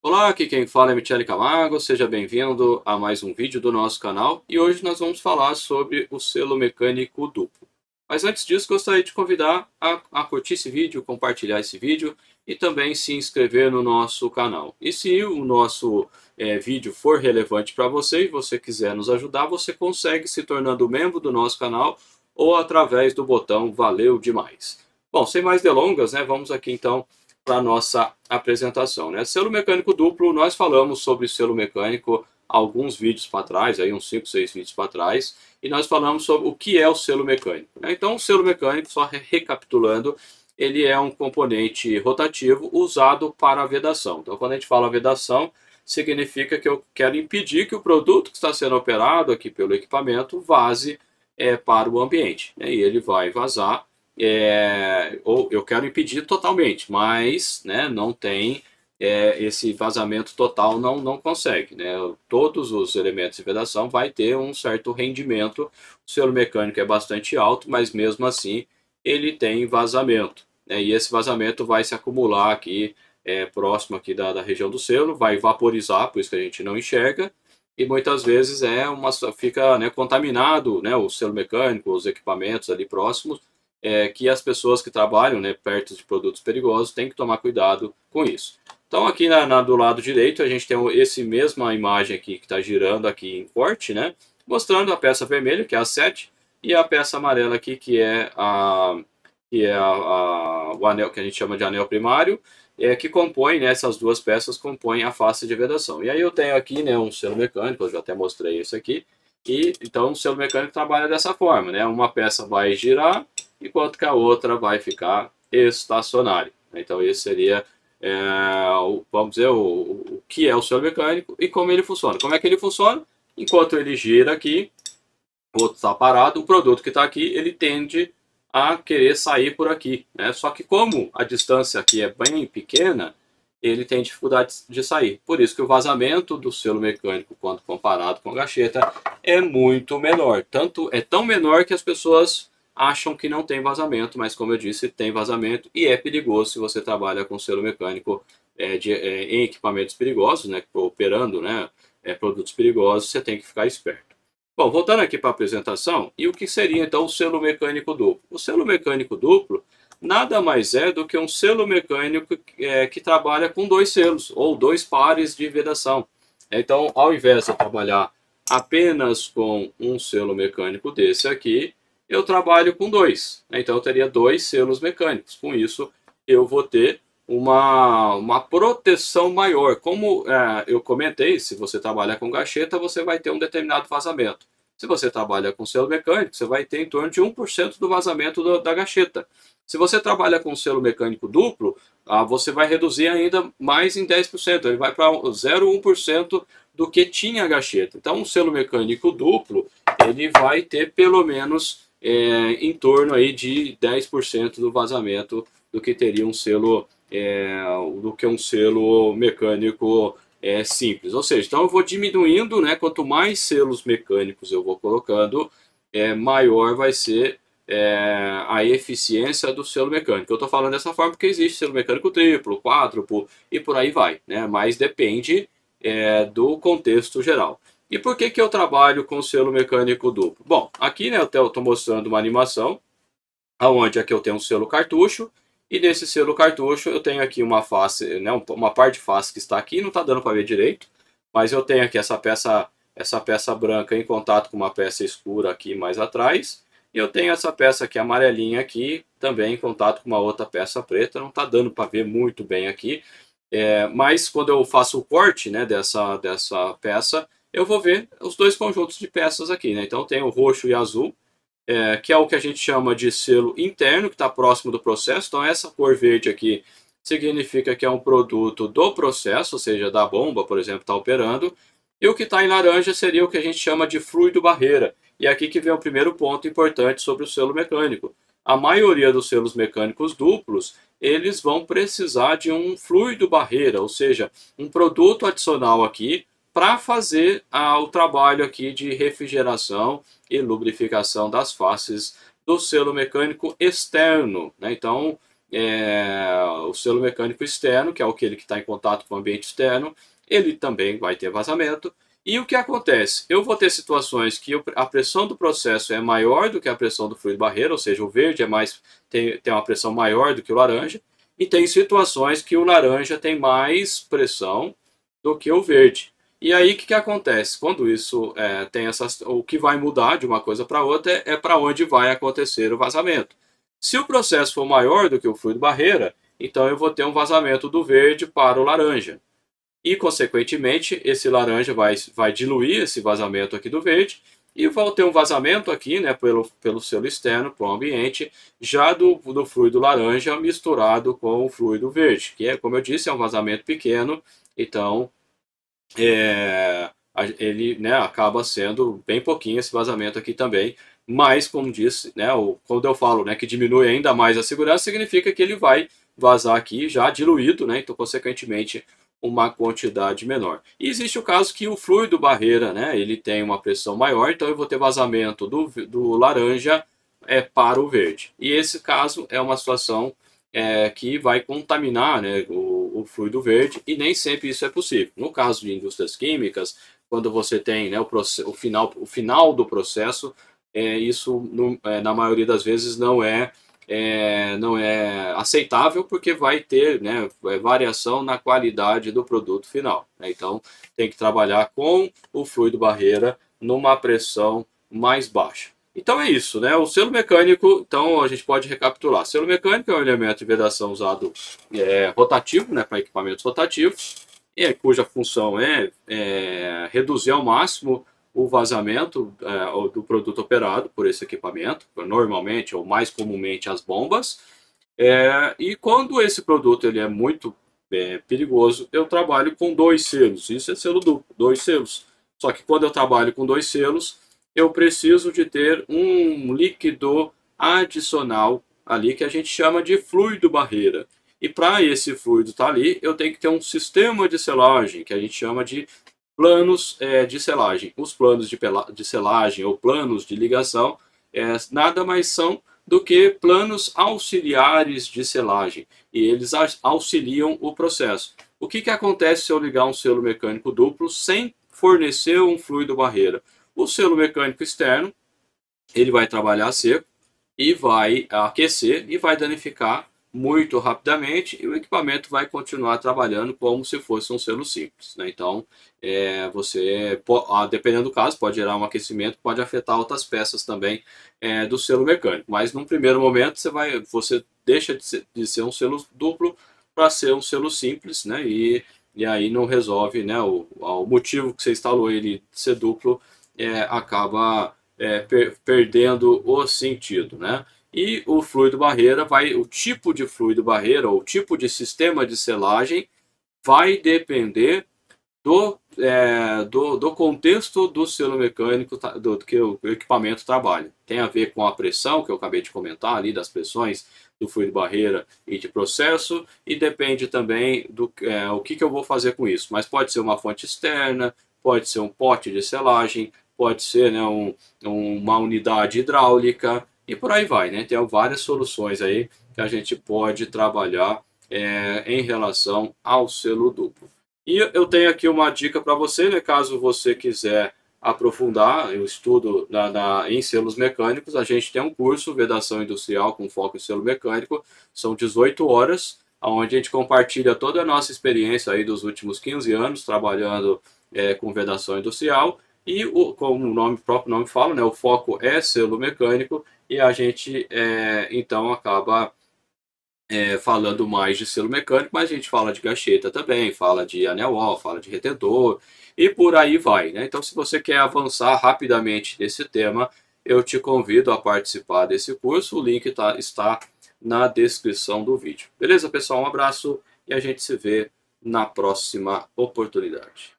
Olá, aqui quem fala é Michele Camargo, seja bem-vindo a mais um vídeo do nosso canal e hoje nós vamos falar sobre o selo mecânico duplo. Mas antes disso, gostaria de convidar a curtir esse vídeo, compartilhar esse vídeo e também se inscrever no nosso canal. E se o nosso vídeo for relevante para você e você quiser nos ajudar, você consegue se tornando membro do nosso canal ou através do botão Valeu Demais. Bom, sem mais delongas, né, vamos aqui então para a nossa apresentação, né? Selo mecânico duplo, nós falamos sobre selo mecânico alguns vídeos para trás, aí uns 5, 6 vídeos para trás, e nós falamos sobre o que é o selo mecânico, né? Então, o selo mecânico, só recapitulando, ele é um componente rotativo usado para a vedação. Então, quando a gente fala vedação, significa que eu quero impedir que o produto que está sendo operado aqui pelo equipamento vaze para o ambiente, né? E ele vai vazar ou eu quero impedir totalmente, mas né, não tem esse vazamento total, não consegue. Né? Todos os elementos de vedação vai ter um certo rendimento, o selo mecânico é bastante alto, mas mesmo assim ele tem vazamento. Né? E esse vazamento vai se acumular aqui próximo aqui da região do selo, vai vaporizar, por isso que a gente não enxerga, e muitas vezes fica né, contaminado, né, o selo mecânico, os equipamentos ali próximos, que as pessoas que trabalham né, perto de produtos perigosos têm que tomar cuidado com isso. Então aqui do lado direito a gente tem esse mesma imagem aqui que está girando aqui em corte, né, mostrando a peça vermelha, que é a 7, e a peça amarela aqui, o anel que a gente chama de anel primário, que compõe, né, essas duas peças compõem a face de vedação. E aí eu tenho aqui né, um selo mecânico, eu já até mostrei esse aqui, e então o selo mecânico trabalha dessa forma, né, uma peça vai girar, enquanto que a outra vai ficar estacionária. Então esse seria, vamos dizer, o que é o selo mecânico e como ele funciona. Como é que ele funciona? Enquanto ele gira aqui, o outro está parado, o produto que está aqui, ele tende a querer sair por aqui. Né? Só que como a distância aqui é bem pequena, ele tem dificuldade de sair. Por isso que o vazamento do selo mecânico, quando comparado com a gacheta, é muito menor. É tão menor que as pessoas acham que não tem vazamento, mas como eu disse, tem vazamento e é perigoso se você trabalha com selo mecânico em equipamentos perigosos, né, operando né, produtos perigosos, você tem que ficar esperto. Bom, voltando aqui para a apresentação, e o que seria então o selo mecânico duplo? O selo mecânico duplo nada mais é do que um selo mecânico que trabalha com dois selos, ou dois pares de vedação. Então, ao invés de eu trabalhar apenas com um selo mecânico desse aqui, eu trabalho com dois. Então eu teria dois selos mecânicos. Com isso, eu vou ter uma proteção maior. Como eu comentei, se você trabalha com gacheta, você vai ter um determinado vazamento. Se você trabalha com selo mecânico, você vai ter em torno de 1% do vazamento da gacheta. Se você trabalha com selo mecânico duplo, você vai reduzir ainda mais em 10%. Ele vai para 0,1% do que tinha a gacheta. Então, um selo mecânico duplo, ele vai ter pelo menos em torno aí de 10% do vazamento do que teria um selo mecânico simples. Ou seja, então eu vou diminuindo, né? Quanto mais selos mecânicos eu vou colocando, maior vai ser a eficiência do selo mecânico. Eu estou falando dessa forma porque existe selo mecânico triplo, quádruplo e por aí vai, né? Mas depende do contexto geral. E por que eu trabalho com selo mecânico duplo? Bom, aqui né, eu estou mostrando uma animação onde aqui eu tenho um selo cartucho e nesse selo cartucho eu tenho aqui uma face, né, uma parte de face que está aqui, não está dando para ver direito, mas eu tenho aqui essa peça branca em contato com uma peça escura aqui mais atrás, e eu tenho essa peça aqui amarelinha aqui também em contato com uma outra peça preta, não está dando para ver muito bem aqui, mas quando eu faço o corte né, dessa peça, eu vou ver os dois conjuntos de peças aqui. Né? Então eu tenho roxo e azul, que é o que a gente chama de selo interno, que está próximo do processo. Então essa cor verde aqui significa que é um produto do processo, ou seja, da bomba, por exemplo, está operando. E o que está em laranja seria o que a gente chama de fluido barreira. E é aqui que vem o primeiro ponto importante sobre o selo mecânico. A maioria dos selos mecânicos duplos, eles vão precisar de um fluido barreira, ou seja, um produto adicional aqui para fazer o trabalho aqui de refrigeração e lubrificação das faces do selo mecânico externo. Né? Então, o selo mecânico externo, que é aquele que está em contato com o ambiente externo, ele também vai ter vazamento. E o que acontece? Eu vou ter situações que a pressão do processo é maior do que a pressão do fluido barreira, ou seja, o verde tem uma pressão maior do que o laranja, e tem situações que o laranja tem mais pressão do que o verde. E aí o que acontece? Quando isso tem o que vai mudar de uma coisa para outra é para onde vai acontecer o vazamento. Se o processo for maior do que o fluido barreira, então eu vou ter um vazamento do verde para o laranja. E, consequentemente, esse laranja vai diluir esse vazamento aqui do verde e vai ter um vazamento aqui, né, pelo selo externo para o ambiente, já do fluido laranja misturado com o fluido verde, que é, como eu disse, é um vazamento pequeno, então ele, né, acaba sendo bem pouquinho esse vazamento aqui também, mas, como disse, né, quando eu falo, né, que diminui ainda mais a segurança, significa que ele vai vazar aqui já diluído, né, então, consequentemente, uma quantidade menor. E existe o caso que o fluido barreira, né, ele tem uma pressão maior, então eu vou ter vazamento do laranja para o verde. E esse caso é uma situação que vai contaminar, né, o fluido verde, e nem sempre isso é possível. No caso de indústrias químicas, quando você tem, né, o final do processo, isso na maioria das vezes não é aceitável, porque vai ter, né, variação na qualidade do produto final, né? Então tem que trabalhar com o fluido barreira numa pressão mais baixa. Então é isso, né? O selo mecânico, então a gente pode recapitular. Selo mecânico é um elemento de vedação usado rotativo, né, para equipamentos rotativos, cuja função é reduzir ao máximo o vazamento do produto operado por esse equipamento, normalmente ou mais comumente as bombas. E quando esse produto ele é muito perigoso, eu trabalho com 2 selos. Isso é selo duplo, 2 selos. Só que quando eu trabalho com 2 selos, eu preciso de ter um líquido adicional ali que a gente chama de fluido barreira. E para esse fluido estar ali, eu tenho que ter um sistema de selagem que a gente chama de planos de selagem. Os planos de selagem ou planos de ligação nada mais são do que planos auxiliares de selagem, e eles auxiliam o processo. O que acontece se eu ligar um selo mecânico duplo sem fornecer um fluido barreira? O selo mecânico externo ele vai trabalhar seco e vai aquecer e vai danificar muito rapidamente, e o equipamento vai continuar trabalhando como se fosse um selo simples, né? Então, dependendo do caso, pode gerar um aquecimento, pode afetar outras peças também do selo mecânico. Mas, num primeiro momento, você deixa de ser um selo duplo para ser um selo simples, né? E aí não resolve, né? O motivo que você instalou ele ser duplo acaba perdendo o sentido, né? E o fluido barreira o tipo de fluido barreira ou o tipo de sistema de selagem vai depender do contexto do selo mecânico do que o equipamento trabalha. Tem a ver com a pressão, que eu acabei de comentar ali, das pressões do fluido barreira e de processo, e depende também do o que eu vou fazer com isso. Mas pode ser uma fonte externa, pode ser um pote de selagem, pode ser, né, uma unidade hidráulica, e por aí vai, né? Tem várias soluções aí que a gente pode trabalhar em relação ao selo duplo. E eu tenho aqui uma dica para você, né? Caso você quiser aprofundar o estudo em selos mecânicos, a gente tem um curso, Vedação Industrial com foco em selo mecânico, são 18 horas, onde a gente compartilha toda a nossa experiência aí dos últimos 15 anos trabalhando com vedação industrial, e como o próprio nome fala, né, o foco é selo mecânico, e a gente então acaba falando mais de selo mecânico, mas a gente fala de gacheta também, fala de anel-ó, fala de retentor, e por aí vai, né? Então, se você quer avançar rapidamente nesse tema, eu te convido a participar desse curso, o link está na descrição do vídeo. Beleza, pessoal? Um abraço e a gente se vê na próxima oportunidade.